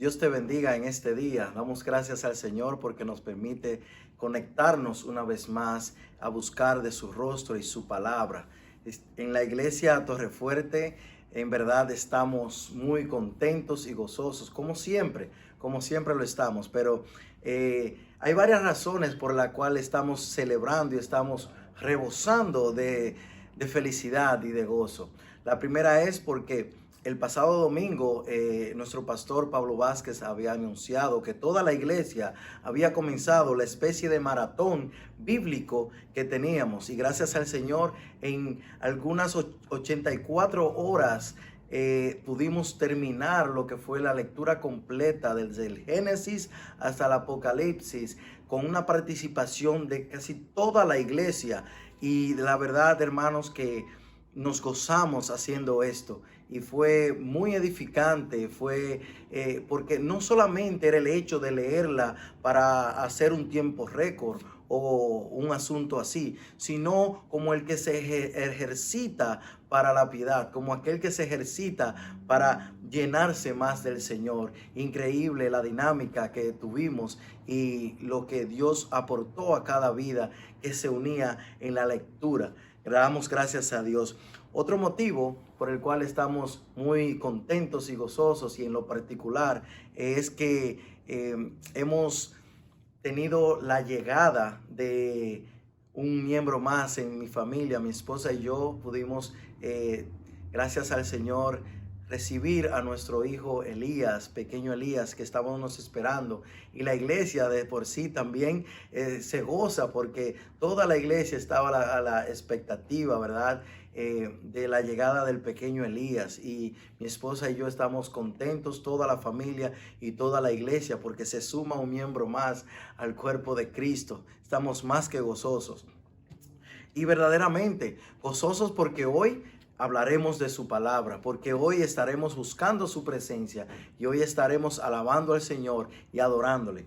Dios te bendiga en este día. Damos gracias al Señor porque nos permite conectarnos una vez más a buscar de su rostro y su palabra. En la iglesia Torrefuerte, en verdad estamos muy contentos y gozosos, como siempre lo estamos. Pero hay varias razones por las cuales estamos celebrando y estamos rebosando de felicidad y de gozo. La primera es porque el pasado domingo, nuestro pastor Pablo Vázquez había anunciado que toda la iglesia había comenzado la especie de maratón bíblico que teníamos. Y gracias al Señor, en algunas 84 horas pudimos terminar lo que fue la lectura completa desde el Génesis hasta el Apocalipsis, con una participación de casi toda la iglesia. Y la verdad, hermanos, que nos gozamos haciendo esto y fue muy edificante, porque no solamente era el hecho de leerla para hacer un tiempo récord o un asunto así, sino como el que se ejercita para la piedad, como aquel que se ejercita para llenarse más del Señor. Increíble la dinámica que tuvimos y lo que Dios aportó a cada vida que se unía en la lectura. Damos gracias a Dios. Otro motivo por el cual estamos muy contentos y gozosos, y en lo particular, es que hemos tenido la llegada de un miembro más en mi familia. Mi esposa y yo pudimos, gracias al Señor, recibir a nuestro hijo Elías, pequeño Elías, que estábamos esperando. Y la iglesia de por sí también se goza, porque toda la iglesia estaba a la expectativa, ¿verdad?, de la llegada del pequeño Elías. Y mi esposa y yo estamos contentos, toda la familia y toda la iglesia, porque se suma un miembro más al cuerpo de Cristo. Estamos más que gozosos. Y verdaderamente gozosos porque hoy hablaremos de su palabra, porque hoy estaremos buscando su presencia y hoy estaremos alabando al Señor y adorándole.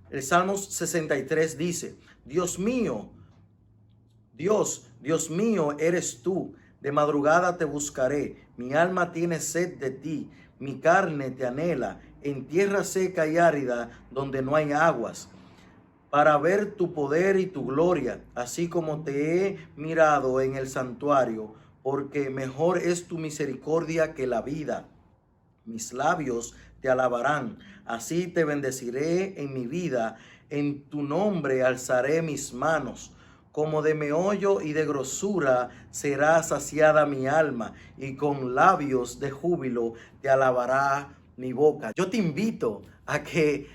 El Salmo 63 dice: Dios mío, Dios mío eres tú, de madrugada te buscaré, mi alma tiene sed de ti, mi carne te anhela, en tierra seca y árida donde no hay aguas, para ver tu poder y tu gloria, así como te he mirado en el santuario, porque mejor es tu misericordia que la vida. Mis labios te alabarán, así te bendeciré en mi vida, en tu nombre alzaré mis manos. Como de meollo y de grosura será saciada mi alma, y con labios de júbilo te alabará mi boca. Yo te invito a que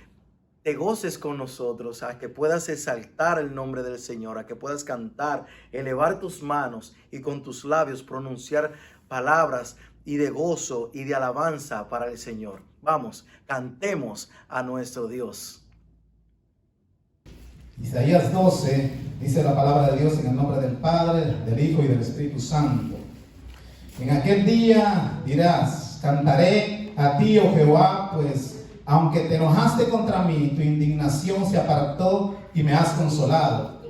te goces con nosotros, a que puedas exaltar el nombre del Señor, a que puedas cantar, elevar tus manos y con tus labios pronunciar palabras y de gozo y de alabanza para el Señor. Vamos, cantemos a nuestro Dios. Isaías 12 dice la palabra de Dios: en el nombre del Padre, del Hijo y del Espíritu Santo. En aquel día dirás: cantaré a ti, oh Jehová, pues aunque te enojaste contra mí, tu indignación se apartó y me has consolado.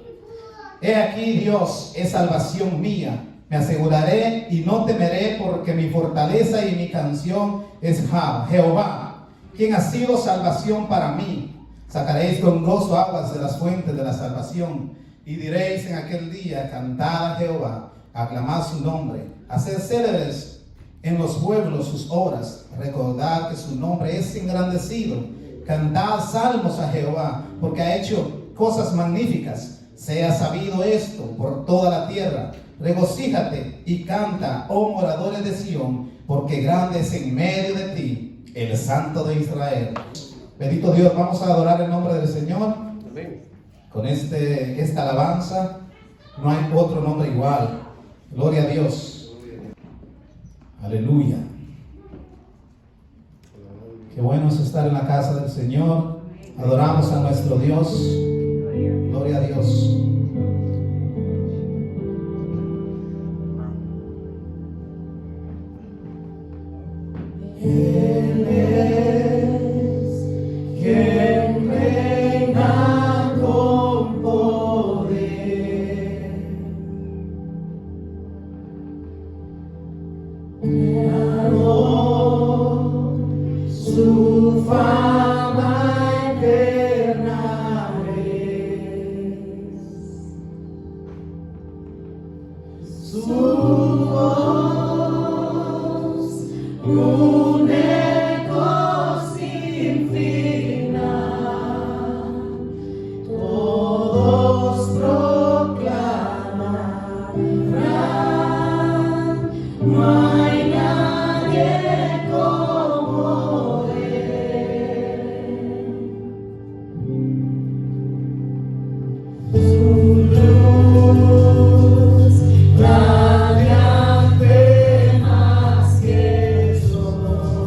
He aquí, Dios es salvación mía. Me aseguraré y no temeré, porque mi fortaleza y mi canción es Jehová, quien ha sido salvación para mí. Sacaréis con gozo aguas de las fuentes de la salvación, y diréis en aquel día: cantad a Jehová, aclamad su nombre, haced célebres en los pueblos sus obras, recordad que su nombre es engrandecido, cantad salmos a Jehová, porque ha hecho cosas magníficas. Sea sabido esto por toda la tierra. Regocíjate y canta, oh moradores de Sión, porque grande es en medio de ti el Santo de Israel. Bendito Dios, vamos a adorar el nombre del Señor. Amén. Con esta alabanza, no hay otro nombre igual. Gloria a Dios. Aleluya. Qué bueno es estar en la casa del Señor. Adoramos a nuestro Dios. Gloria a Dios. Él es quien reina con poder. Su fama eterna es. Su voz, un eco sin final, todos proclamarán, no hay nadie como Él. Su luz radiante más que el sol,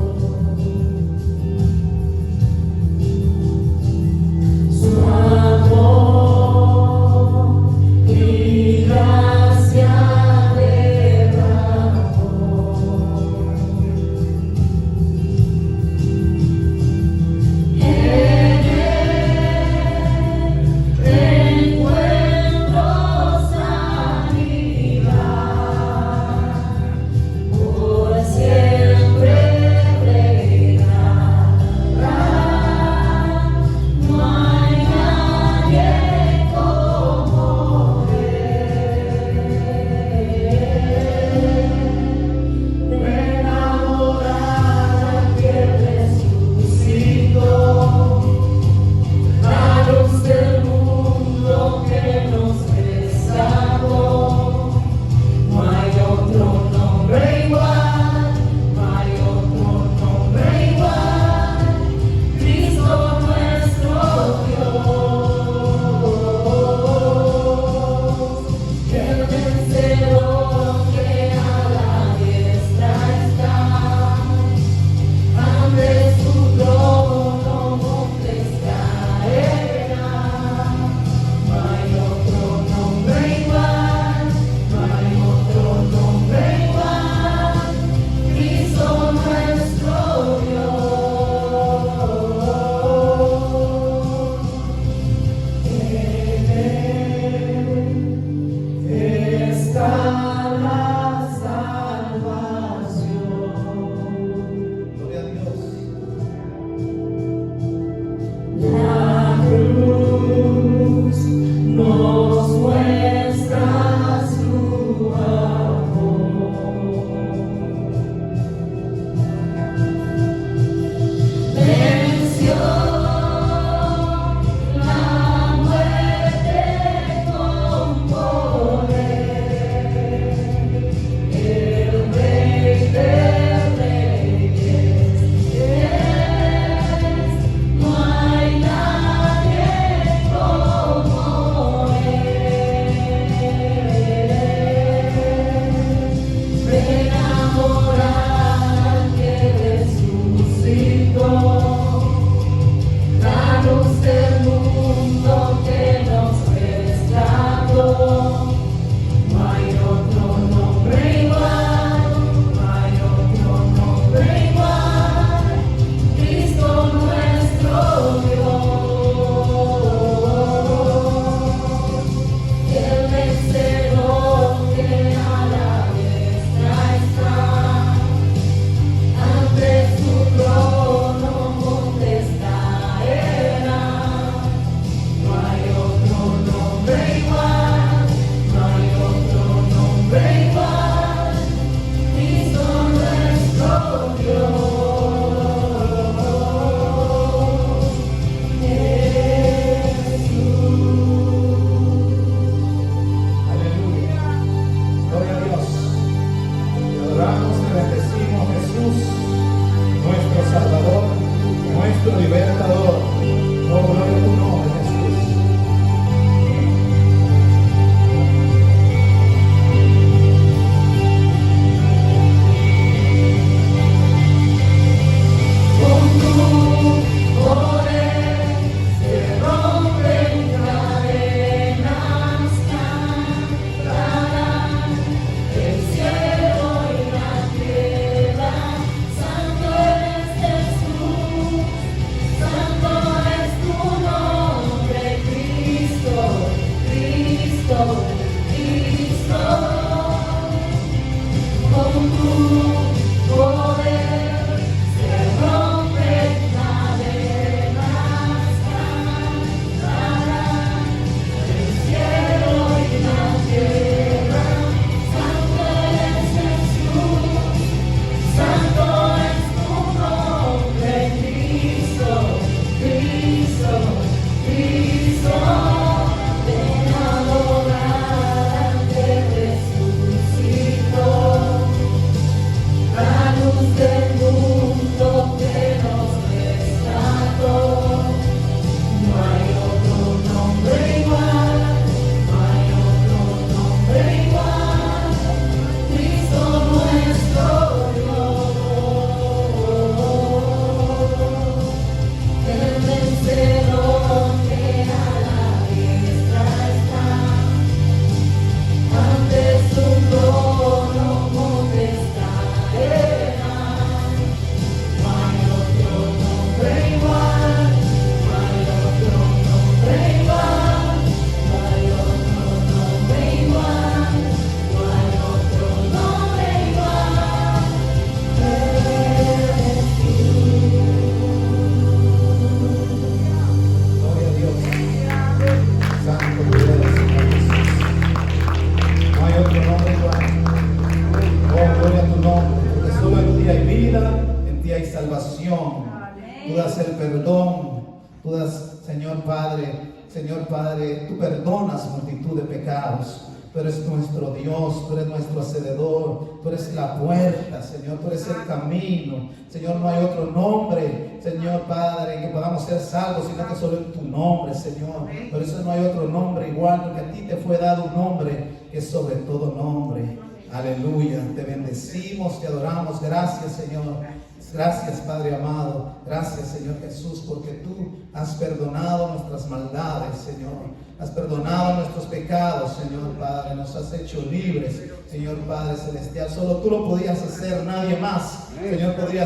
tú das el perdón, tú das, Señor Padre, tú perdonas multitud de pecados. Tú eres nuestro Dios, tú eres nuestro hacedor, tú eres la puerta, Señor, tú eres el camino. Señor, no hay otro nombre, Señor Padre, en que podamos ser salvos, sino que solo en tu nombre, Señor. Por eso no hay otro nombre igual, porque a ti te fue dado un nombre que es sobre todo nombre. Aleluya, te bendecimos, te adoramos. Gracias, Señor. Gracias, Padre amado. Gracias, Señor Jesús, porque tú has perdonado nuestras maldades, Señor. Has perdonado nuestros pecados, Señor Padre. Nos has hecho libres, Señor Padre Celestial. Solo tú lo podías hacer, nadie más, Señor, podía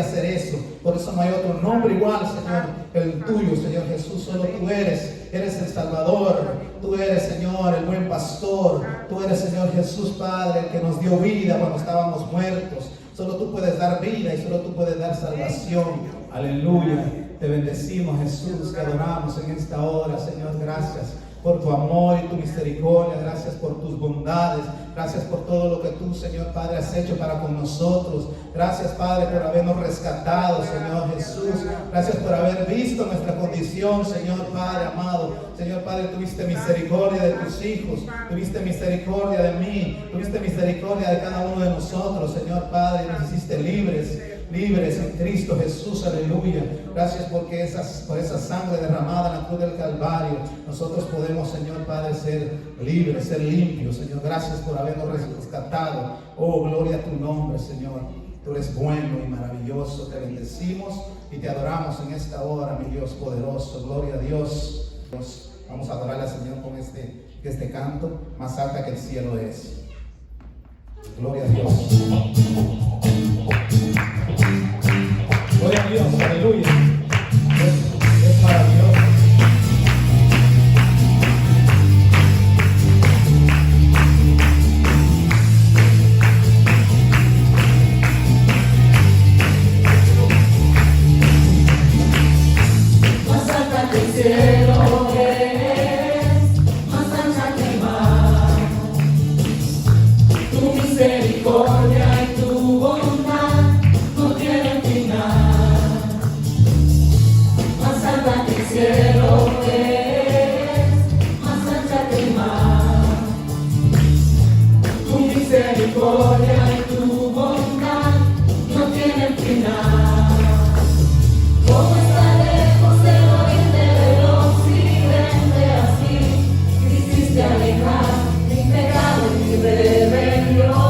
hacer eso. Por eso no hay otro nombre igual, Señor, que el tuyo, Señor Jesús. Solo tú eres el Salvador. Tú eres, Señor, el buen pastor. Tú eres, Señor Jesús, Padre, el que nos dio vida cuando estábamos muertos. Solo tú puedes dar vida y solo tú puedes dar salvación. Aleluya. Te bendecimos, Jesús, te adoramos en esta hora, Señor. Gracias por tu amor y tu misericordia. Gracias por tus bondades. Gracias por todo lo que tú, Señor Padre, has hecho para con nosotros. Gracias, Padre, por habernos rescatado, Señor Jesús. Gracias por haber visto nuestra condición, Señor Padre amado. Señor Padre, tuviste misericordia de tus hijos. Tuviste misericordia de mí. Tuviste misericordia de cada uno de nosotros, Señor Padre. Y nos hiciste libres en Cristo Jesús, aleluya. Gracias porque por esa sangre derramada en la cruz del Calvario, nosotros podemos, Señor Padre, ser libres, ser limpios, Señor. Gracias por habernos rescatado. Oh, gloria a tu nombre, Señor. Tú eres bueno y maravilloso. Te bendecimos y te adoramos en esta hora, mi Dios poderoso. Gloria a Dios. Vamos a adorar al Señor con este canto, más alta que el cielo es. Gloria a Dios. Gloria a Dios, aleluya. Es maravilloso. Más alta que el cielo es, más ancha que el mar. Tu misericordia y tu bondad no tienen final. Más alta que el cielo es, más ancha que el mar. Tu misericordia y tu bondad no tienen final. Como está lejos del oriente del occidente, así quisiste alejar mi pecado y mi rebelión.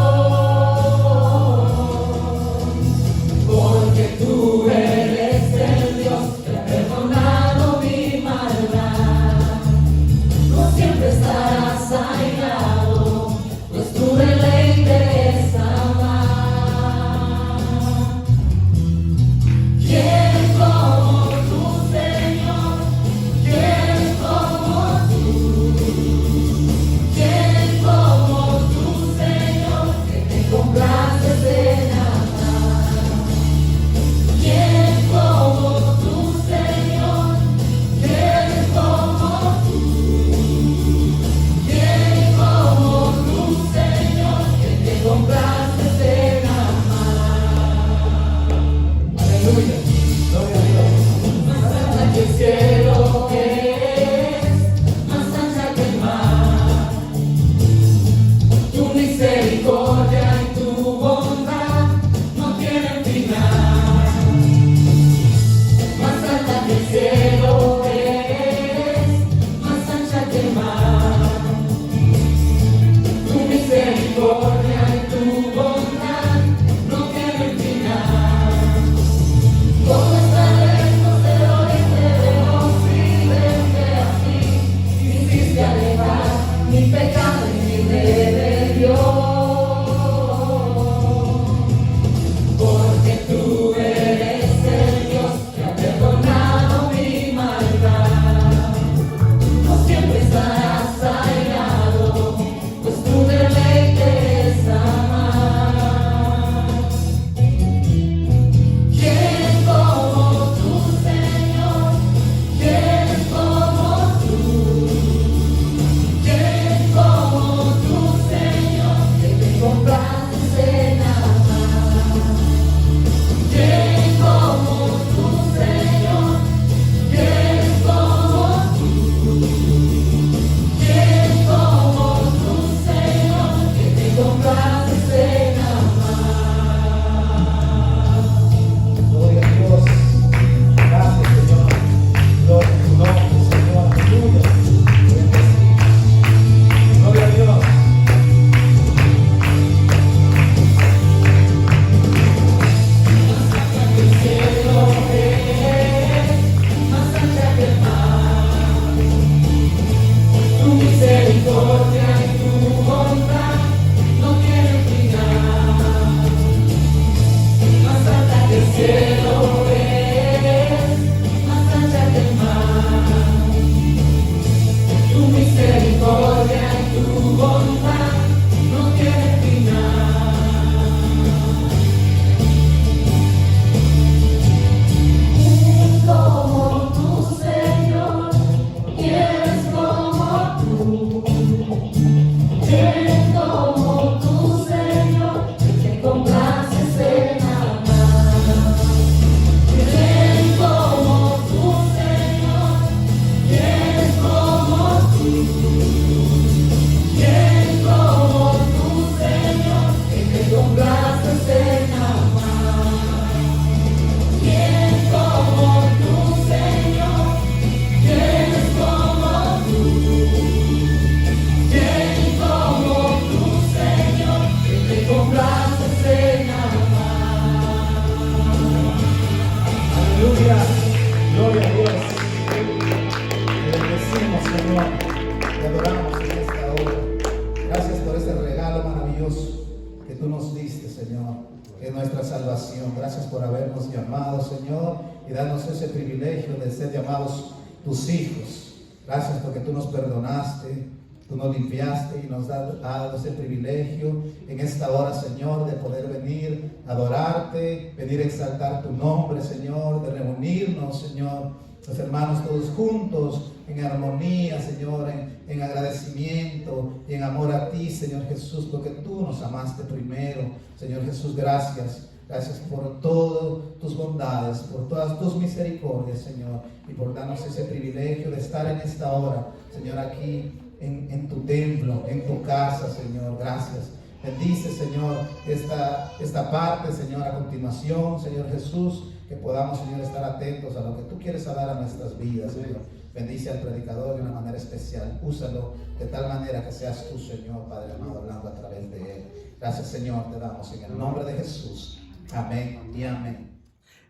regalo maravilloso que tú nos diste, Señor, que es nuestra salvación. Gracias por habernos llamado, Señor, y darnos ese privilegio de ser llamados tus hijos. Gracias porque tú nos perdonaste, tú nos limpiaste y nos has dado ese privilegio en esta hora, Señor, de poder venir a adorarte, venir a exaltar tu nombre, Señor, de reunirnos, Señor, los hermanos todos juntos, en armonía, Señor, en agradecimiento y en amor a ti, Señor Jesús, porque tú nos amaste primero. Señor Jesús, gracias. Gracias por todas tus bondades, por todas tus misericordias, Señor, y por darnos ese privilegio de estar en esta hora, Señor, aquí en tu templo, en tu casa, Señor. Gracias. Bendice, Señor, esta parte, Señor, a continuación, Señor Jesús, que podamos, Señor, estar atentos a lo que tú quieres dar a nuestras vidas, Señor. Bendice al predicador de una manera especial. Úsalo de tal manera que seas tú, Señor, Padre amado, hablando a través de él. Gracias, Señor, te damos en el nombre de Jesús. Amén y amén.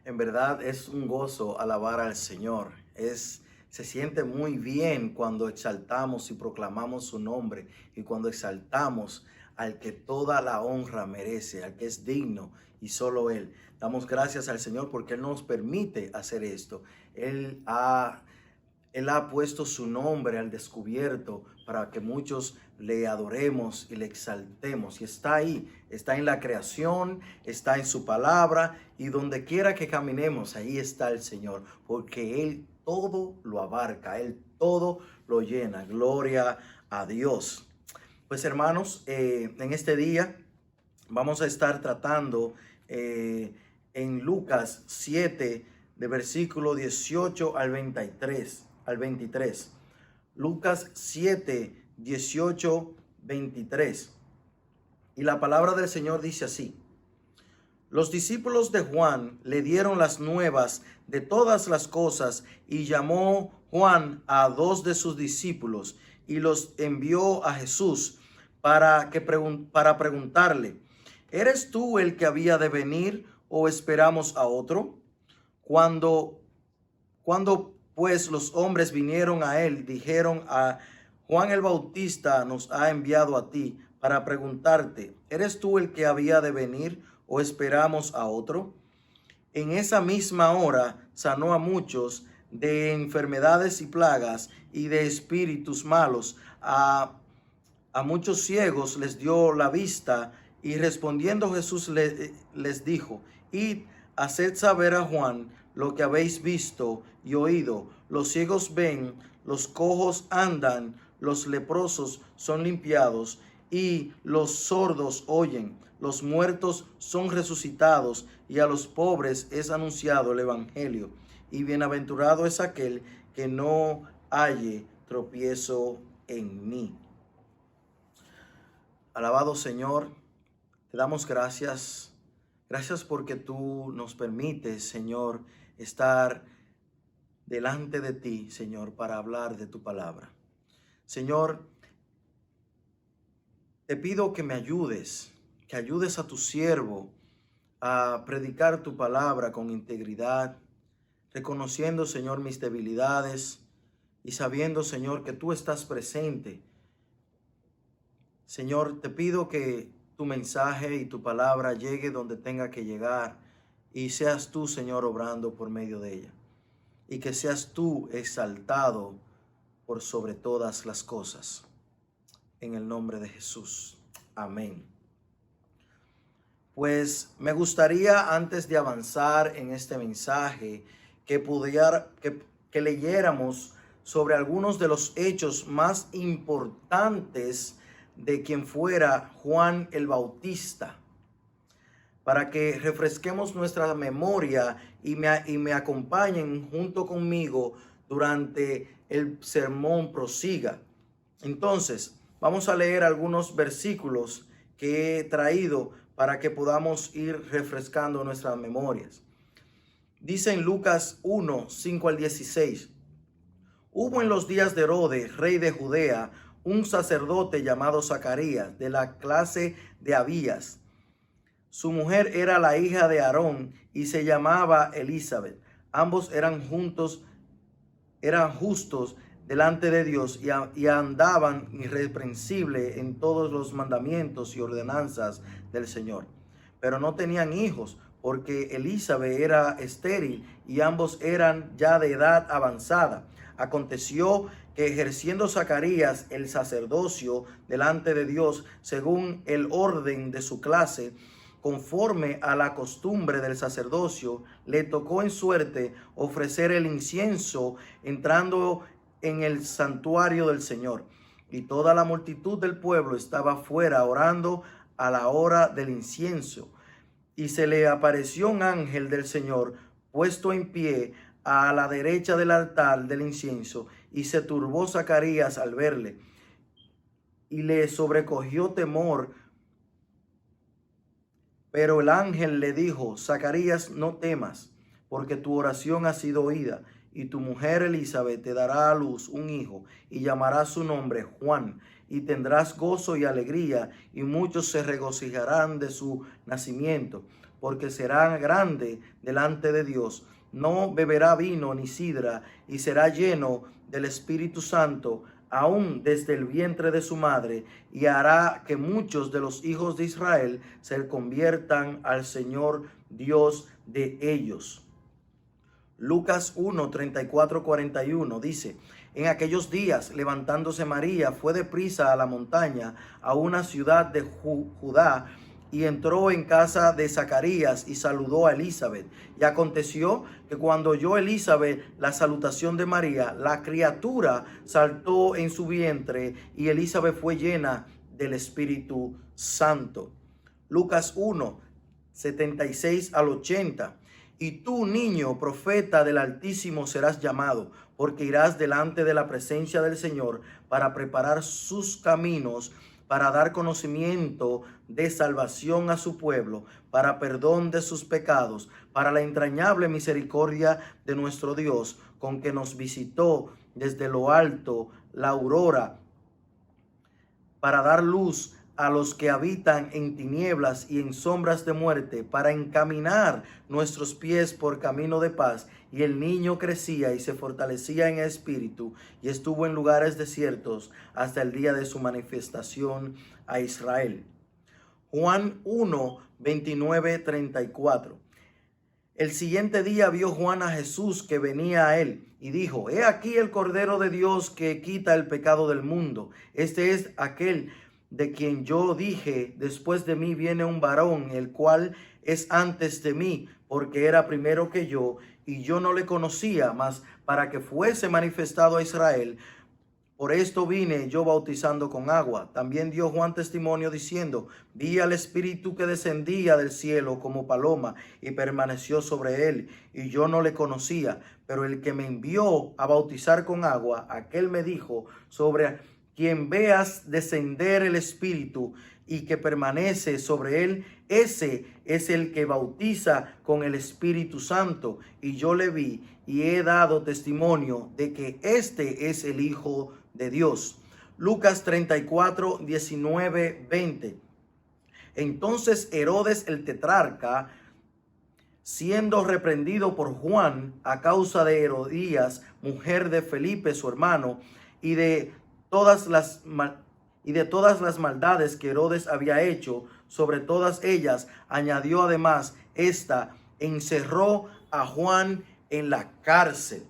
En verdad es un gozo alabar al Señor. Se siente muy bien cuando exaltamos y proclamamos su nombre y cuando exaltamos al que toda la honra merece, al que es digno y solo Él. Damos gracias al Señor porque Él nos permite hacer esto. Él ha puesto su nombre al descubierto para que muchos le adoremos y le exaltemos. Y está ahí, está en la creación, está en su palabra, y donde quiera que caminemos, ahí está el Señor, porque Él todo lo abarca, Él todo lo llena. Gloria a Dios. Pues hermanos, en este día vamos a estar tratando en Lucas 7, de versículo 18 al 23. Lucas 7, 18, 23. Y la palabra del Señor dice así: los discípulos de Juan le dieron las nuevas de todas las cosas, y llamó Juan a 2 de sus discípulos y los envió a Jesús para preguntarle: ¿eres tú el que había de venir o esperamos a otro? Cuando pues los hombres vinieron a él, dijeron: a Juan el Bautista nos ha enviado a ti para preguntarte: ¿eres tú el que había de venir o esperamos a otro? En esa misma hora sanó a muchos de enfermedades y plagas y de espíritus malos. A muchos ciegos les dio la vista, y respondiendo Jesús les dijo: id, haced saber a Juan lo que habéis visto y oído. Los ciegos ven, los cojos andan, los leprosos son limpiados y los sordos oyen. Los muertos son resucitados y a los pobres es anunciado el evangelio. Y bienaventurado es aquel que no halle tropiezo en mí. Alabado Señor, te damos gracias. Gracias porque tú nos permites, Señor, estar delante de ti, Señor, para hablar de tu palabra. Señor, te pido que me ayudes, que ayudes a tu siervo a predicar tu palabra con integridad, reconociendo, Señor, mis debilidades y sabiendo, Señor, que tú estás presente. Señor, te pido que tu mensaje y tu palabra llegue donde tenga que llegar, y seas tú, Señor, obrando por medio de ella, y que seas tú exaltado por sobre todas las cosas. En el nombre de Jesús. Amén. Pues me gustaría, antes de avanzar en este mensaje, que leyéramos sobre algunos de los hechos más importantes de quien fuera Juan el Bautista, para que refresquemos nuestra memoria y me acompañen junto conmigo durante el sermón prosiga. Entonces, vamos a leer algunos versículos que he traído para que podamos ir refrescando nuestras memorias. Dice en Lucas 1, 5 al 16: hubo en los días de Herodes, rey de Judea, un sacerdote llamado Zacarías, de la clase de Abías. Su mujer era la hija de Aarón y se llamaba Elizabeth. Ambos eran justos delante de Dios y andaban irreprensible en todos los mandamientos y ordenanzas del Señor. Pero no tenían hijos, porque Elizabeth era estéril y ambos eran ya de edad avanzada. Aconteció que ejerciendo Zacarías el sacerdocio delante de Dios según el orden de su clase, conforme a la costumbre del sacerdocio, le tocó en suerte ofrecer el incienso entrando en el santuario del Señor. Y toda la multitud del pueblo estaba fuera orando a la hora del incienso. Y se le apareció un ángel del Señor puesto en pie a la derecha del altar del incienso, y se turbó Zacarías al verle, y le sobrecogió temor. Pero el ángel le dijo: Zacarías, no temas, porque tu oración ha sido oída, y tu mujer Elizabeth te dará a luz un hijo, y llamarás su nombre Juan, y tendrás gozo y alegría, y muchos se regocijarán de su nacimiento, porque será grande delante de Dios. No beberá vino ni sidra, y será lleno del Espíritu Santo, aún desde el vientre de su madre, y hará que muchos de los hijos de Israel se conviertan al Señor Dios de ellos. Lucas 1, 34, 41 dice: en aquellos días, levantándose María, fue deprisa a la montaña, a una ciudad de Judá, y entró en casa de Zacarías y saludó a Elizabeth. Y aconteció que cuando oyó Elizabeth la salutación de María, la criatura saltó en su vientre, y Elizabeth fue llena del Espíritu Santo. Lucas 1, 76 al 80. Y tú, niño, profeta del Altísimo, serás llamado, porque irás delante de la presencia del Señor para preparar sus caminos, para dar conocimiento de salvación a su pueblo, para perdón de sus pecados, para la entrañable misericordia de nuestro Dios, con que nos visitó desde lo alto la aurora, para dar luz a los que habitan en tinieblas y en sombras de muerte, para encaminar nuestros pies por camino de paz. Y el niño crecía y se fortalecía en espíritu, y estuvo en lugares desiertos hasta el día de su manifestación a Israel. Juan 1, 29, 34. El siguiente día vio Juan a Jesús que venía a él, y dijo: he aquí el Cordero de Dios que quita el pecado del mundo. Este es aquel de quien yo dije: después de mí viene un varón, el cual es antes de mí, porque era primero que yo, y yo no le conocía, mas para que fuese manifestado a Israel, por esto vine yo bautizando con agua. También dio Juan testimonio diciendo: vi al Espíritu que descendía del cielo como paloma y permaneció sobre él, y yo no le conocía. Pero el que me envió a bautizar con agua, aquel me dijo: sobre quien veas descender el Espíritu y que permanece sobre él, ese es el que bautiza con el Espíritu Santo. Y yo le vi y he dado testimonio de que este es el Hijo de Dios. Lucas 34, 19, 20. Entonces Herodes el tetrarca, siendo reprendido por Juan a causa de Herodías, mujer de Felipe su hermano, y de todas las maldades que Herodes había hecho, sobre todas ellas añadió además esta: encerró a Juan en la cárcel.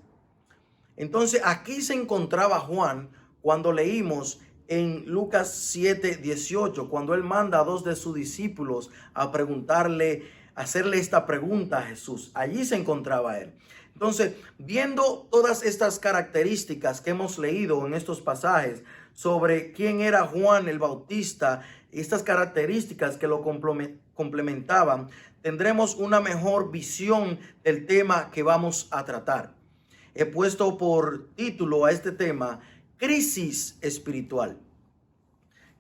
Entonces aquí se encontraba Juan cuando leímos en Lucas 7, 18, cuando él manda a dos de sus discípulos a hacerle esta pregunta a Jesús. Allí se encontraba él. Entonces, viendo todas estas características que hemos leído en estos pasajes sobre quién era Juan el Bautista, estas características que lo complementaban, tendremos una mejor visión del tema que vamos a tratar. He puesto por título a este tema: crisis espiritual.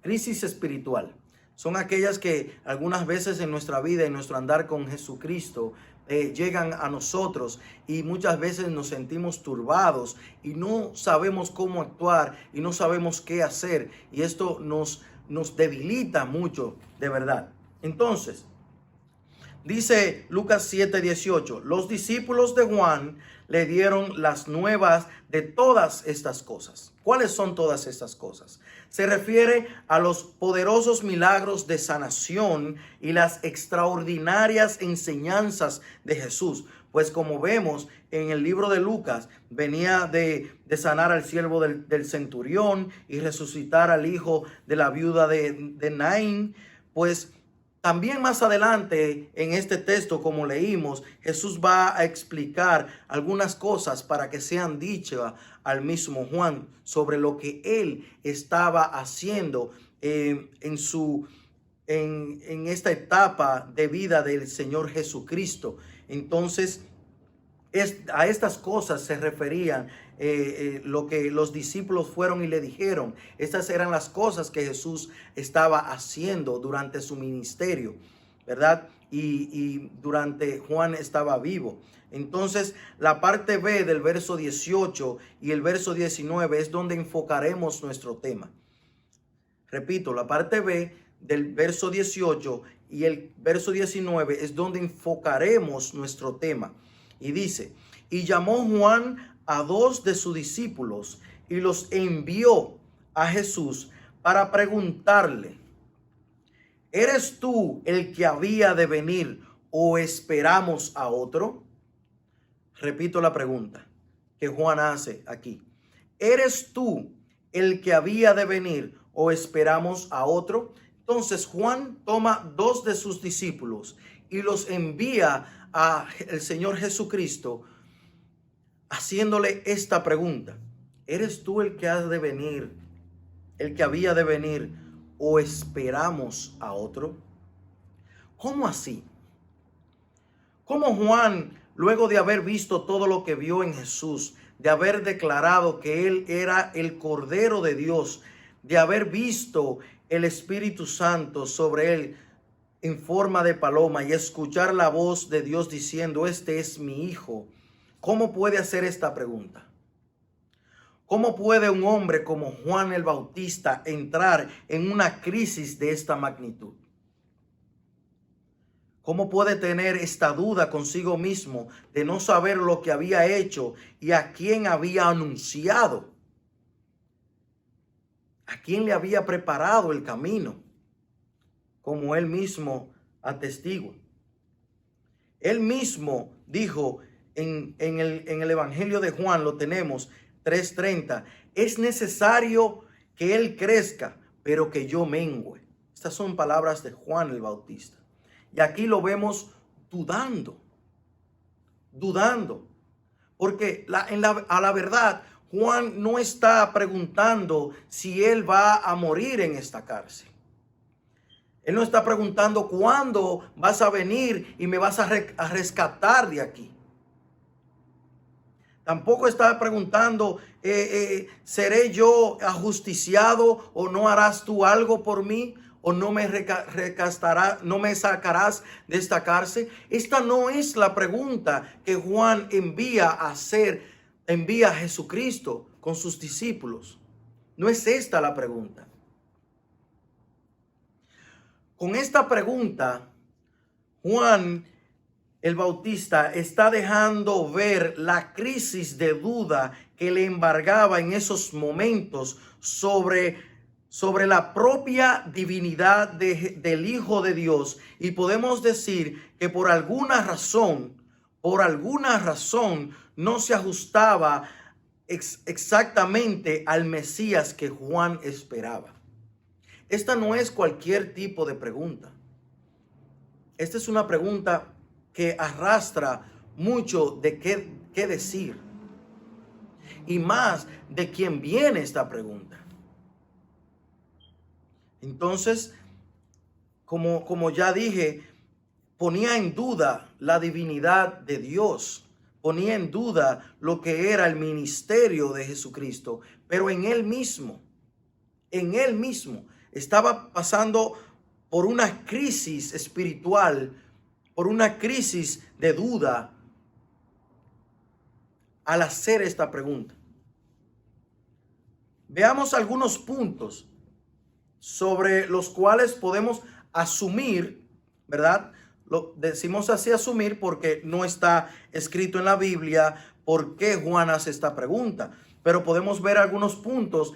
Crisis espiritual. Son aquellas que algunas veces en nuestra vida, en nuestro andar con Jesucristo, llegan a nosotros, y muchas veces nos sentimos turbados y no sabemos cómo actuar y no sabemos qué hacer, y esto nos debilita mucho, de verdad. Entonces, Dice Lucas 7:18, los discípulos de Juan le dieron las nuevas de todas estas cosas. ¿Cuáles son todas estas cosas? Se refiere a los poderosos milagros de sanación y las extraordinarias enseñanzas de Jesús. Pues como vemos en el libro de Lucas, venía de sanar al siervo del centurión y resucitar al hijo de la viuda de Naín. Pues también más adelante en este texto, como leímos, Jesús va a explicar algunas cosas para que sean dichas al mismo Juan sobre lo que él estaba haciendo en esta etapa de vida del Señor Jesucristo. Entonces, a estas cosas se referían lo que los discípulos fueron y le dijeron. Estas eran las cosas que Jesús estaba haciendo durante su ministerio, ¿verdad? Y durante Juan estaba vivo. Entonces, la parte B del verso 18 y el verso 19 es donde enfocaremos nuestro tema. Repito, la parte B del verso 18 y el verso 19 es donde enfocaremos nuestro tema. Y dice, y llamó Juan a 2 de sus discípulos y los envió a Jesús para preguntarle, ¿eres tú el que había de venir o esperamos a otro? Repito la pregunta que Juan hace aquí. ¿Eres tú el que había de venir o esperamos a otro? Entonces Juan toma 2 de sus discípulos y los envía al Señor Jesucristo haciéndole esta pregunta. ¿Eres tú el que has de venir, el que había de venir, o esperamos a otro? ¿Cómo así? ¿Cómo Juan, luego de haber visto todo lo que vio en Jesús, de haber declarado que Él era el Cordero de Dios, de haber visto el Espíritu Santo sobre Él en forma de paloma y escuchar la voz de Dios diciendo, este es mi Hijo, cómo puede hacer esta pregunta? ¿Cómo puede un hombre como Juan el Bautista entrar en una crisis de esta magnitud? ¿Cómo puede tener esta duda consigo mismo de no saber lo que había hecho y a quién había anunciado? ¿A quién le había preparado el camino? Como él mismo atestigua. Él mismo dijo en el Evangelio de Juan, lo tenemos, 3:30, es necesario que Él crezca, pero que yo mengüe. Estas son palabras de Juan el Bautista. Y aquí lo vemos dudando. Porque a la verdad, Juan no está preguntando si él va a morir en esta cárcel. Él no está preguntando cuándo vas a venir y me vas a rescatar de aquí. Tampoco está preguntando, ¿seré yo ajusticiado o no harás tú algo por mí? ¿O no me no me sacarás de esta cárcel? Esta no es la pregunta que Juan envía a Jesucristo con sus discípulos. No es esta la pregunta. Con esta pregunta, Juan el Bautista está dejando ver la crisis de duda que le embargaba en esos momentos sobre la propia divinidad del Hijo de Dios. Y podemos decir que por alguna razón no se ajustaba exactamente al Mesías que Juan esperaba. Esta no es cualquier tipo de pregunta. Esta es una pregunta que arrastra mucho de qué decir. Y más de quién viene esta pregunta. Entonces, como ya dije, ponía en duda la divinidad de Dios. Ponía en duda lo que era el ministerio de Jesucristo. Pero en él mismo estaba pasando por una crisis espiritual, por una crisis de duda al hacer esta pregunta. Veamos algunos puntos sobre los cuales podemos asumir, ¿verdad?, Lo decimos así, asumir, porque no está escrito en la Biblia por qué Juan hace esta pregunta. Pero podemos ver algunos puntos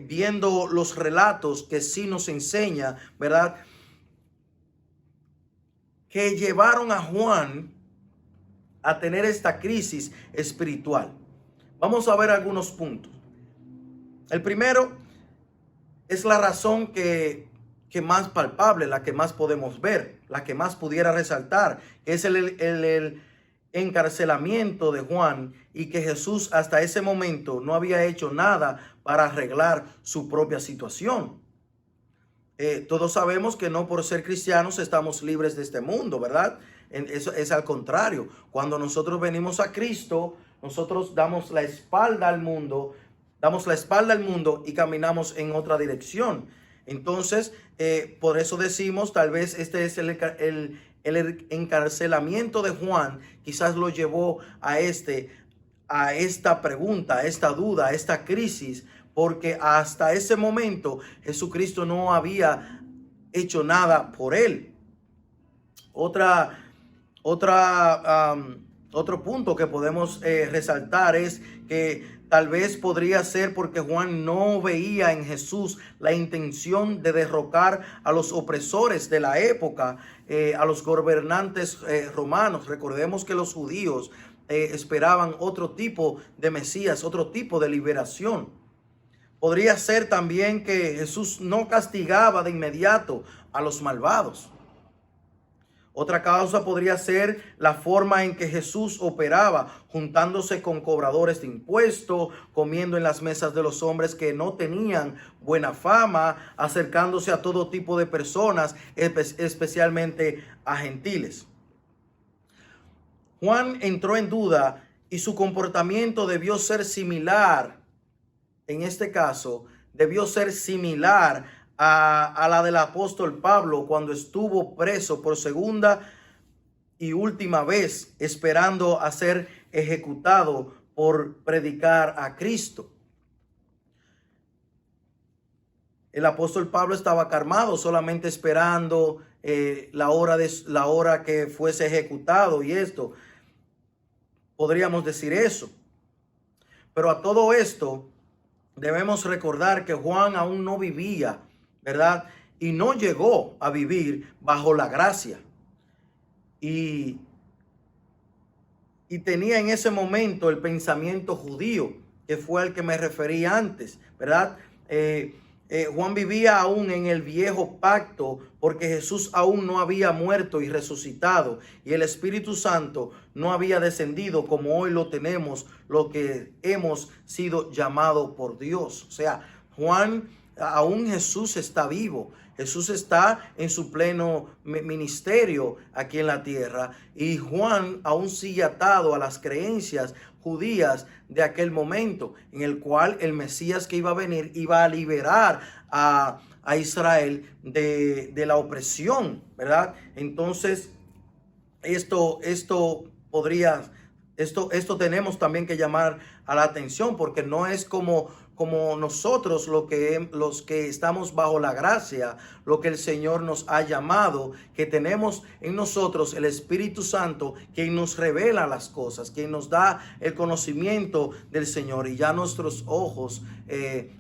viendo los relatos que sí nos enseña, ¿verdad?, que llevaron a Juan a tener esta crisis espiritual. Vamos a ver algunos puntos. El primero es la razón que más palpable, la que más podemos ver, la que más pudiera resaltar, que es el encarcelamiento de Juan, y que Jesús hasta ese momento no había hecho nada para arreglar su propia situación. Todos sabemos que no por ser cristianos estamos libres de este mundo, ¿verdad? Eso es al contrario. Cuando nosotros venimos a Cristo, nosotros damos la espalda al mundo, y caminamos en otra dirección. Entonces, por eso decimos, tal vez este es el encarcelamiento de Juan, quizás lo llevó a esta pregunta, a esta duda, a esta crisis, porque hasta ese momento Jesucristo no había hecho nada por él. Otro punto que podemos resaltar es que tal vez podría ser porque Juan no veía en Jesús la intención de derrocar a los opresores de la época, a los gobernantes romanos. Recordemos que los judíos esperaban otro tipo de Mesías, otro tipo de liberación. Podría ser también que Jesús no castigaba de inmediato a los malvados. Otra causa podría ser la forma en que Jesús operaba, juntándose con cobradores de impuestos, comiendo en las mesas de los hombres que no tenían buena fama, acercándose a todo tipo de personas, especialmente a gentiles. Juan entró en duda y su comportamiento debió ser similar. En este caso, debió ser similar a la del apóstol Pablo cuando estuvo preso por segunda y última vez, esperando a ser ejecutado por predicar a Cristo. El apóstol Pablo estaba calmado, solamente esperando la hora que fuese ejecutado, y esto podríamos decir eso. Pero a todo esto debemos recordar que Juan aún no vivía, ¿verdad? Y no llegó a vivir bajo la gracia. Y tenía en ese momento el pensamiento judío, que fue al que me referí antes, ¿verdad? Juan vivía aún en el viejo pacto, porque Jesús aún no había muerto y resucitado, y el Espíritu Santo no había descendido como hoy lo tenemos, lo que hemos sido llamados por Dios. O sea, aún Jesús está vivo. Jesús está en su pleno ministerio aquí en la tierra, y Juan aún sigue atado a las creencias judías de aquel momento, en el cual el Mesías que iba a venir iba a liberar a Israel de la opresión, ¿verdad? Entonces, esto tenemos también que llamar a la atención, porque no es como nosotros los que estamos bajo la gracia, lo que el Señor nos ha llamado, que tenemos en nosotros el Espíritu Santo, quien nos revela las cosas, quien nos da el conocimiento del Señor, y ya nuestros ojos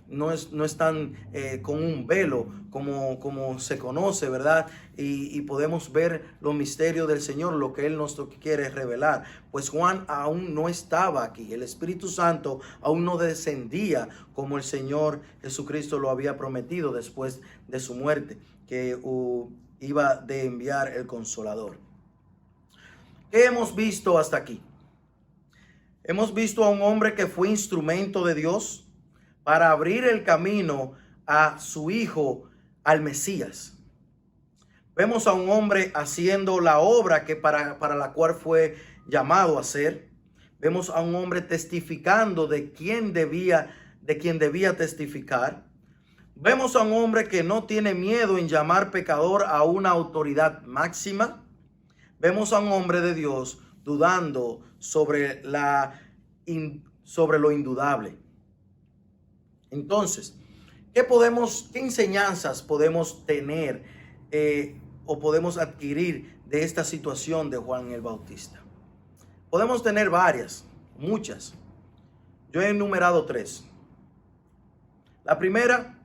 no están con un velo como se conoce, ¿verdad? Y podemos ver los misterios del Señor, lo que Él nos quiere revelar. Pues Juan aún no estaba aquí, el Espíritu Santo aún no descendía como el Señor Jesucristo lo había prometido después de su muerte, que iba de enviar el Consolador. ¿Qué hemos visto hasta aquí? Hemos visto a un hombre que fue instrumento de Dios para abrir el camino a su Hijo, al Mesías. Vemos a un hombre haciendo la obra que para la cual fue llamado a hacer. Vemos a un hombre testificando de quien debía testificar. Vemos a un hombre que no tiene miedo en llamar pecador a una autoridad máxima. Vemos a un hombre de Dios dudando sobre lo indudable. Entonces, ¿qué enseñanzas podemos tener o podemos adquirir de esta situación de Juan el Bautista? Podemos tener varias, muchas. Yo he enumerado 3. La primera,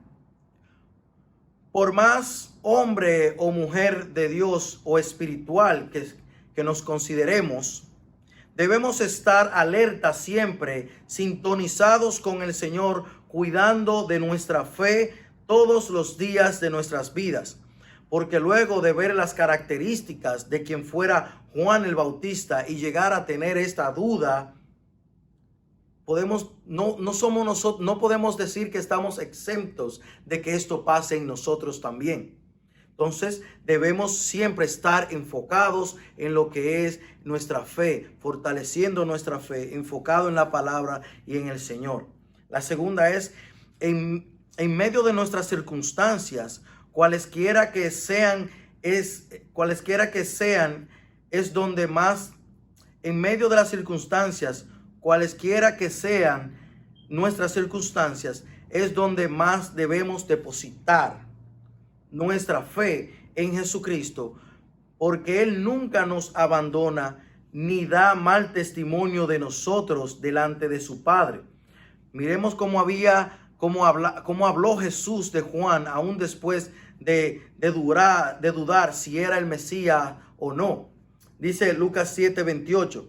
por más hombre o mujer de Dios o espiritual que nos consideremos, debemos estar alerta siempre, sintonizados con el Señor, cuidando de nuestra fe todos los días de nuestras vidas. Porque luego de ver las características de quien fuera Juan el Bautista y llegar a tener esta duda, no podemos decir que estamos exentos de que esto pase en nosotros también. Entonces debemos siempre estar enfocados en lo que es nuestra fe, fortaleciendo nuestra fe, enfocado en la palabra y en el Señor. La segunda es, en medio de nuestras circunstancias, cualesquiera que sean, es donde más, en medio de las circunstancias, cualesquiera que sean nuestras circunstancias, es donde más debemos depositar nuestra fe en Jesucristo, porque Él nunca nos abandona ni da mal testimonio de nosotros delante de su Padre. Miremos cómo habló Jesús de Juan aún después de dudar si era el Mesías o no. Dice Lucas 7:28.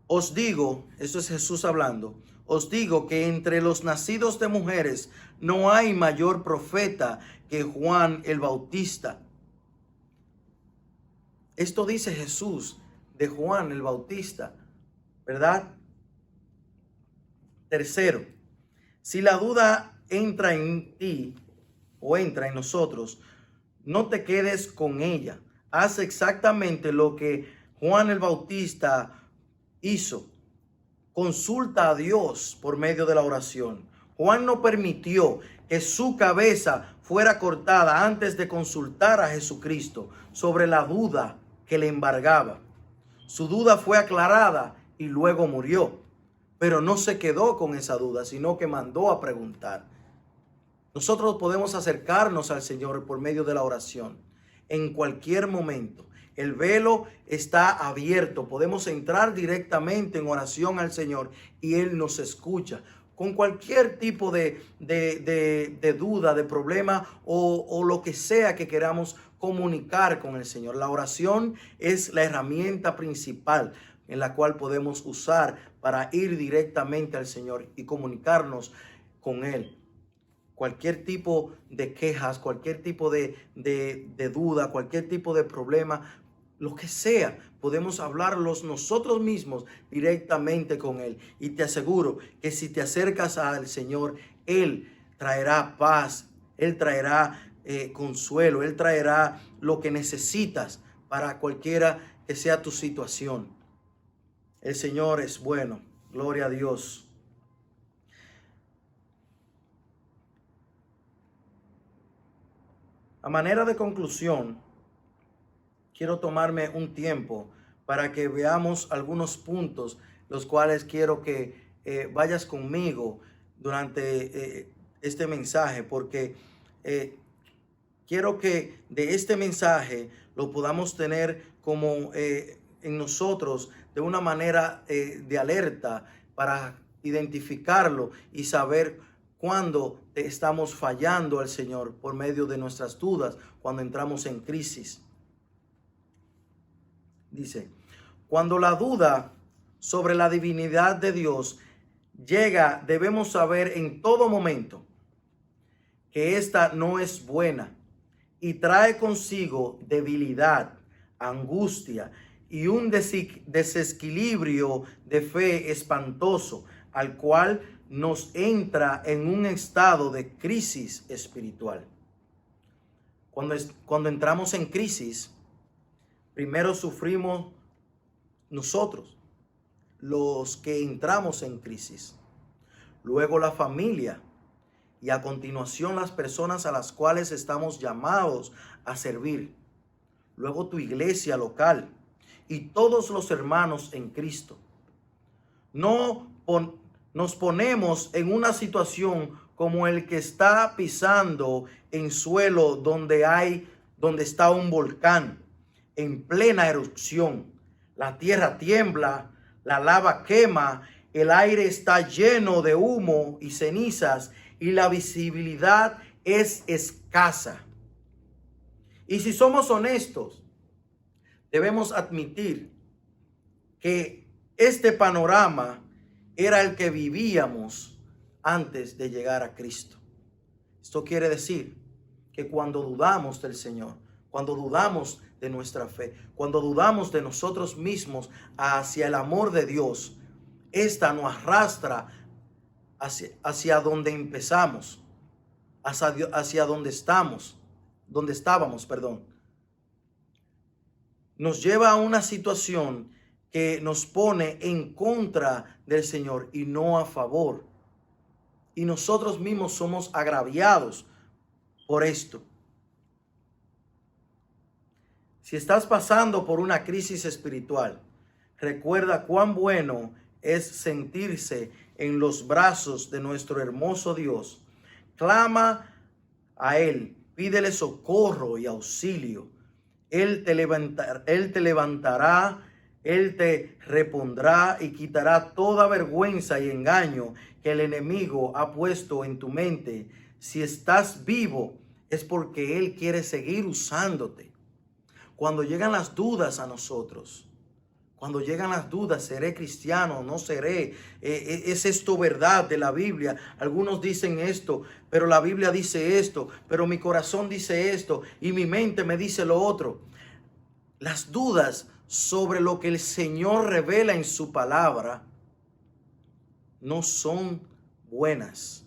Os digo, eso es Jesús hablando, os digo que entre los nacidos de mujeres no hay mayor profeta que Juan el Bautista. Esto dice Jesús de Juan el Bautista, ¿verdad? Tercero, si la duda entra en ti o entra en nosotros, no te quedes con ella. Haz exactamente lo que Juan el Bautista hizo. Consulta a Dios por medio de la oración. Juan no permitió que su cabeza fuera cortada antes de consultar a Jesucristo sobre la duda que le embargaba. Su duda fue aclarada y luego murió, pero no se quedó con esa duda, sino que mandó a preguntar. Nosotros podemos acercarnos al Señor por medio de la oración en cualquier momento. El velo está abierto. Podemos entrar directamente en oración al Señor y Él nos escucha. Con cualquier tipo de duda, de problema o lo que sea que queramos comunicar con el Señor. La oración es la herramienta principal en la cual podemos usar para ir directamente al Señor y comunicarnos con Él. Cualquier tipo de quejas, cualquier tipo de duda, cualquier tipo de problema, lo que sea, podemos hablarlos nosotros mismos directamente con Él. Y te aseguro que si te acercas al Señor, Él traerá paz, Él traerá consuelo, Él traerá lo que necesitas para cualquiera que sea tu situación. El Señor es bueno, gloria a Dios. A manera de conclusión, quiero tomarme un tiempo para que veamos algunos puntos, los cuales quiero que vayas conmigo durante este mensaje, porque quiero que de este mensaje lo podamos tener como en nosotros de una manera de alerta para identificarlo y saber cuando estamos fallando al Señor por medio de nuestras dudas, cuando entramos en crisis. Dice, cuando la duda sobre la divinidad de Dios llega, debemos saber en todo momento que esta no es buena y trae consigo debilidad, angustia y un desequilibrio de fe espantoso, al cual nos entra en un estado de crisis espiritual. Cuando entramos en crisis, primero sufrimos nosotros, los que entramos en crisis, luego la familia y a continuación las personas a las cuales estamos llamados a servir, luego tu iglesia local y todos los hermanos en Cristo. Nos ponemos en una situación como el que está pisando en suelo donde está un volcán en plena erupción. La tierra tiembla, la lava quema, el aire está lleno de humo y cenizas y la visibilidad es escasa. Y si somos honestos, debemos admitir que este panorama era el que vivíamos antes de llegar a Cristo. Esto quiere decir que cuando dudamos del Señor, cuando dudamos de nuestra fe, cuando dudamos de nosotros mismos hacia el amor de Dios, esta nos arrastra hacia donde empezamos, hacia donde estábamos, perdón. Nos lleva a una situación que nos pone en contra del Señor y no a favor. Y nosotros mismos somos agraviados por esto. Si estás pasando por una crisis espiritual, recuerda cuán bueno es sentirse en los brazos de nuestro hermoso Dios. Clama a Él, pídele socorro y auxilio. Él te levantará, Él te repondrá y quitará toda vergüenza y engaño que el enemigo ha puesto en tu mente. Si estás vivo, es porque Él quiere seguir usándote. Cuando llegan las dudas a nosotros, cuando llegan las dudas, ¿seré cristiano o no seré? ¿Es esto verdad de la Biblia? Algunos dicen esto, pero la Biblia dice esto, pero mi corazón dice esto y mi mente me dice lo otro. Las dudas sobre lo que el Señor revela en su palabra no son buenas,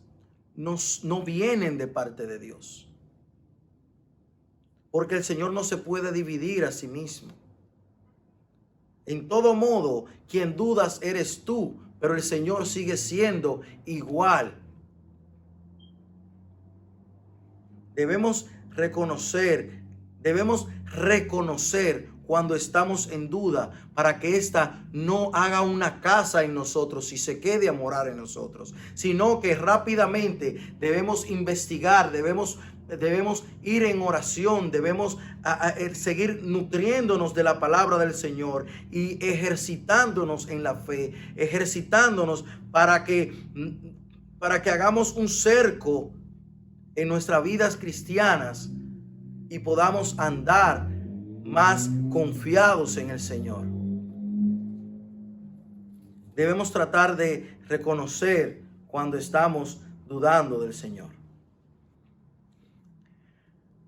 no vienen de parte de Dios. Porque el Señor no se puede dividir a sí mismo. En todo modo, quien dudas eres tú, pero el Señor sigue siendo igual. Debemos reconocer cuando estamos en duda para que ésta no haga una casa en nosotros y se quede a morar en nosotros, sino que rápidamente debemos investigar, debemos ir en oración, debemos seguir nutriéndonos de la palabra del Señor y ejercitándonos en la fe, ejercitándonos para que hagamos un cerco en nuestras vidas cristianas y podamos andar más confiados en el Señor. Debemos tratar de reconocer cuando estamos dudando del Señor.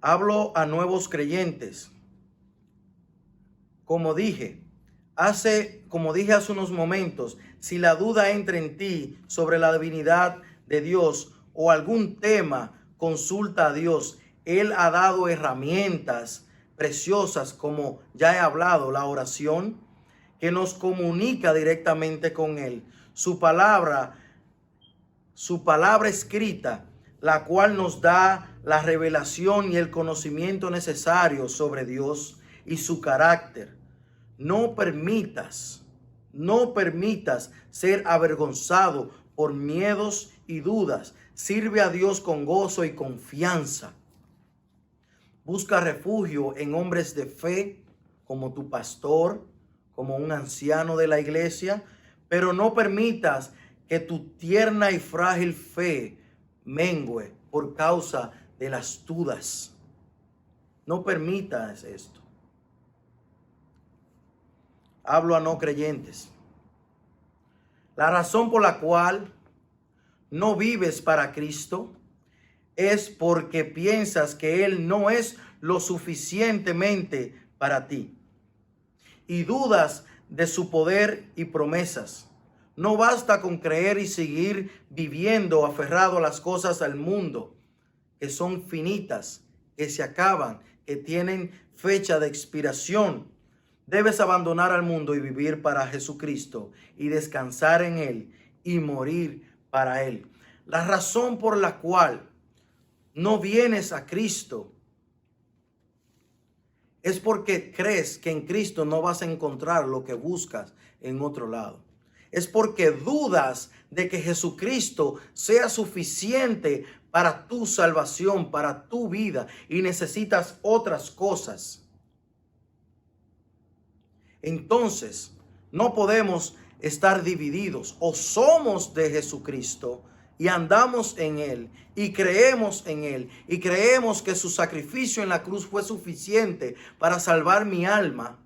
Hablo a nuevos creyentes. Como dije hace unos momentos, si la duda entra en ti sobre la divinidad de Dios o algún tema, consulta a Dios. Él ha dado herramientas preciosas, como ya he hablado, la oración, que nos comunica directamente con Él. Su palabra escrita, la cual nos da la revelación y el conocimiento necesario sobre Dios y su carácter. No permitas ser avergonzado por miedos y dudas. Sirve a Dios con gozo y confianza. Busca refugio en hombres de fe, como tu pastor, como un anciano de la iglesia, pero no permitas que tu tierna y frágil fe mengue por causa de las dudas. No permitas esto. Hablo a no creyentes. La razón por la cual no vives para Cristo es porque piensas que Él no es lo suficientemente para ti y dudas de su poder y promesas. No basta con creer y seguir viviendo aferrado a las cosas del mundo, que son finitas, que se acaban, que tienen fecha de expiración. Debes abandonar al mundo y vivir para Jesucristo y descansar en Él y morir para Él. La razón por la cual no vienes a Cristo es porque crees que en Cristo no vas a encontrar lo que buscas en otro lado. es porque dudas de que Jesucristo sea suficiente para tu salvación, para tu vida, y necesitas otras cosas. Entonces, no podemos estar divididos. O somos de Jesucristo y andamos en Él y creemos en Él y creemos que su sacrificio en la cruz fue suficiente para salvar mi alma.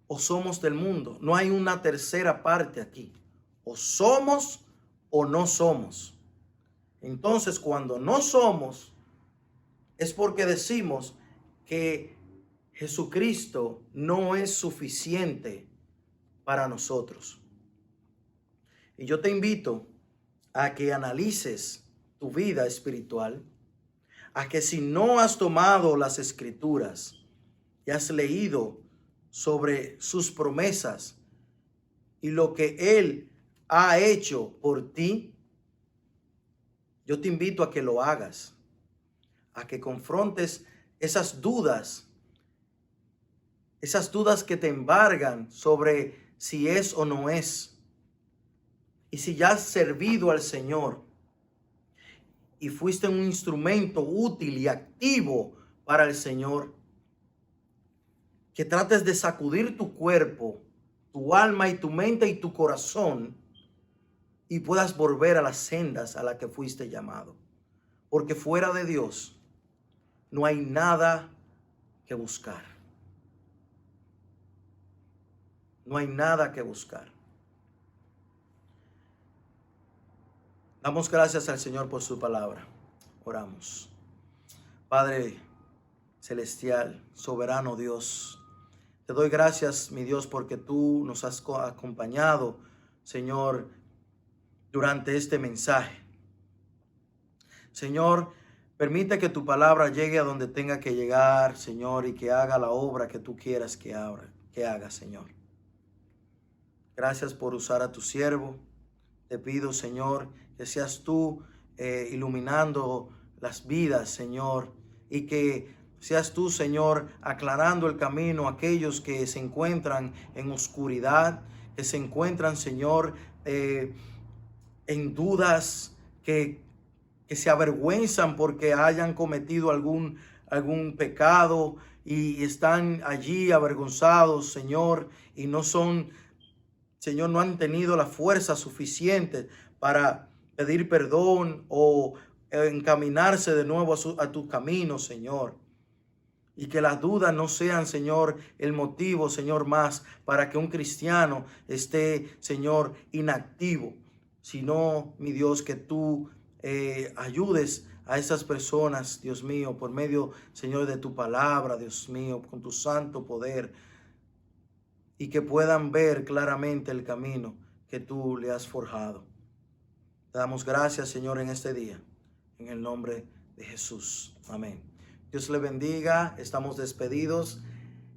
O somos del mundo. No hay una tercera parte aquí. O somos o no somos. Entonces, cuando no somos, es porque decimos que Jesucristo no es suficiente para nosotros. Y yo te invito a que analices tu vida espiritual, a que si no has tomado las Escrituras y has leído sobre sus promesas y lo que Él ha hecho por ti, yo te invito a que lo hagas, a que confrontes esas dudas que te embargan sobre si es o no es. Y si ya has servido al Señor y fuiste un instrumento útil y activo para el Señor, que trates de sacudir tu cuerpo, tu alma y tu mente y tu corazón y puedas volver a las sendas a las que fuiste llamado. Porque fuera de Dios no hay nada que buscar. No hay nada que buscar. Damos gracias al Señor por su palabra. Oramos. Padre celestial, soberano Dios, te doy gracias, mi Dios, porque tú nos has acompañado, Señor, durante este mensaje. Señor, permite que tu palabra llegue a donde tenga que llegar, Señor, y que haga la obra que tú quieras que haga, Señor. Gracias por usar a tu siervo. Te pido, Señor, que seas tú iluminando las vidas, Señor, y que seas tú, Señor, aclarando el camino a aquellos que se encuentran en oscuridad, que se encuentran, Señor, en dudas, que se avergüenzan porque hayan cometido algún pecado y están allí avergonzados, Señor, y no son, Señor, no han tenido la fuerza suficiente para pedir perdón o encaminarse de nuevo a tu camino, Señor. Y que las dudas no sean, Señor, el motivo, Señor, más para que un cristiano esté, Señor, inactivo, sino, mi Dios, que tú ayudes a esas personas, Dios mío, por medio, Señor, de tu palabra, Dios mío, con tu santo poder, y que puedan ver claramente el camino que tú le has forjado. Te damos gracias, Señor, en este día, en el nombre de Jesús. Amén. Dios le bendiga. Estamos despedidos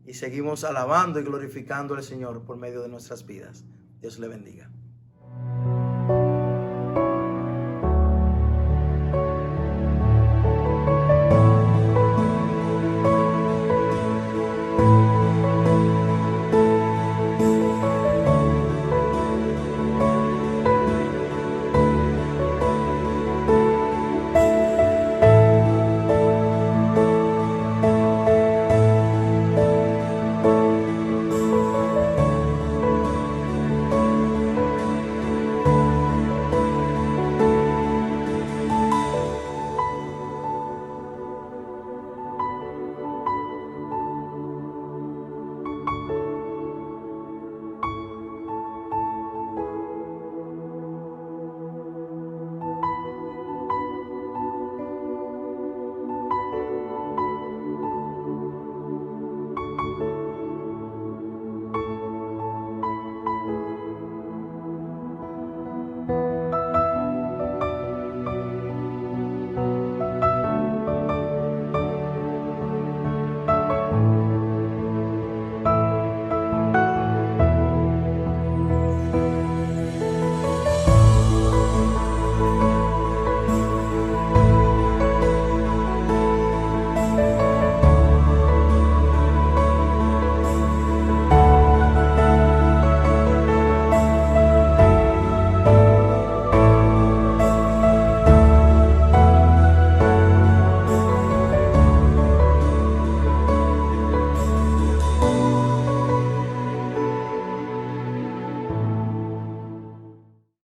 y seguimos alabando y glorificando al Señor por medio de nuestras vidas. Dios le bendiga.